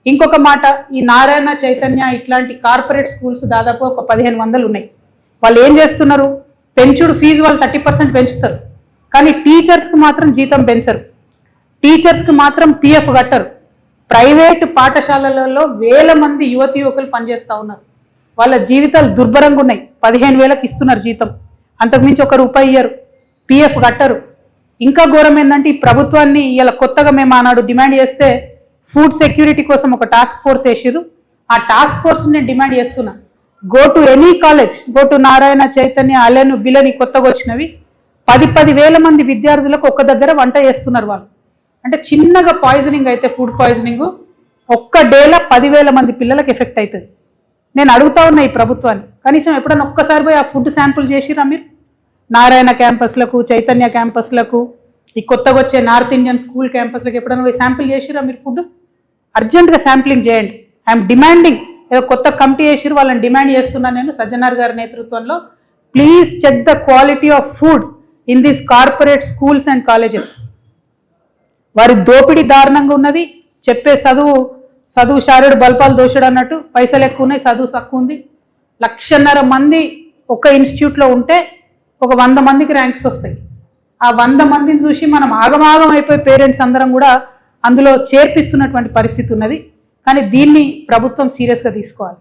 ఇంకొక మాట, ఈ నారాయణ చైతన్య ఇట్లాంటి కార్పొరేట్ స్కూల్స్ దాదాపు ఒక 1500 ఉన్నాయి. వాళ్ళు ఏం చేస్తున్నారు, పెంచుడు ఫీజు వాళ్ళు 30% పెంచుతారు, కానీ టీచర్స్కి మాత్రం జీతం పెంచరు, టీచర్స్కి మాత్రం పిఎఫ్ కట్టరు. ప్రైవేటు పాఠశాలలలో వేల మంది యువతి యువకులు పనిచేస్తూ ఉన్నారు. వాళ్ళ జీవితాలు దుర్భరంగా ఉన్నాయి. 15,000కి ఇస్తున్నారు జీతం, అంతకుమించి ఒక రూపాయి ఇయ్యరు, పిఎఫ్ కట్టరు. ఇంకా ఘోరం ఏంటంటే ఈ ప్రభుత్వాన్ని ఇలా కొత్తగా మేము ఆనాడు డిమాండ్ చేస్తే ఫుడ్ సెక్యూరిటీ కోసం ఒక టాస్క్ ఫోర్స్ వేసిరు. ఆ టాస్క్ ఫోర్స్ నేను డిమాండ్ చేస్తున్నా, go to any college, go to Narayana Chaitanya Allen బిలని కొత్తగా వచ్చినవి 10,000 మంది విద్యార్థులకు ఒక్క దగ్గర వంట చేస్తున్నారు వాళ్ళు. అంటే చిన్నగా పాయిజనింగ్ అయితే ఫుడ్ పాయిజనింగ్ ఒక్క డేలో 10,000 మంది పిల్లలకు ఎఫెక్ట్ అవుతుంది. నేను అడుగుతా ఉన్నా ఈ ప్రభుత్వాన్ని, కనీసం ఎప్పుడన్నా ఒక్కసారి పోయి ఆ ఫుడ్ శాంపుల్ చేసిరా మీరు? నారాయణ క్యాంపస్లకు, చైతన్య క్యాంపస్లకు, ఈ కొత్తగా వచ్చే నార్త్ ఇండియన్ స్కూల్ క్యాంపస్లకు ఎప్పుడైనా పోయి శాంపిల్ చేసిరా మీరు? ఫుడ్ అర్జెంటుగా శాంప్లింగ్ చేయండి. I'm demanding. ఏదో కొత్త కమిటీ చేసిరు, వాళ్ళని డిమాండ్ చేస్తున్నాను నేను సజ్జనార్ గారి నేతృత్వంలో. Please check the quality of food in these corporate schools and colleges. వారి దోపిడీ దారుణంగా ఉన్నది. చెప్పే చదువు శారుడు బల్పాలు దోషుడు అన్నట్టు, పైసలు ఎక్కువ ఉన్నాయి, చదువు తక్కువ ఉంది. 1,50,000 మంది ఒక ఇన్స్టిట్యూట్లో ఉంటే ఒక 100 మందికి ర్యాంక్స్ వస్తాయి. ఆ 100 మందిని చూసి మనం ఆగమాగం అయిపోయి పేరెంట్స్ అందరం కూడా అందులో చేర్పిస్తున్నటువంటి పరిస్థితి ఉన్నది. కానీ దీన్ని ప్రభుత్వం సీరియస్గా తీసుకోవాలి.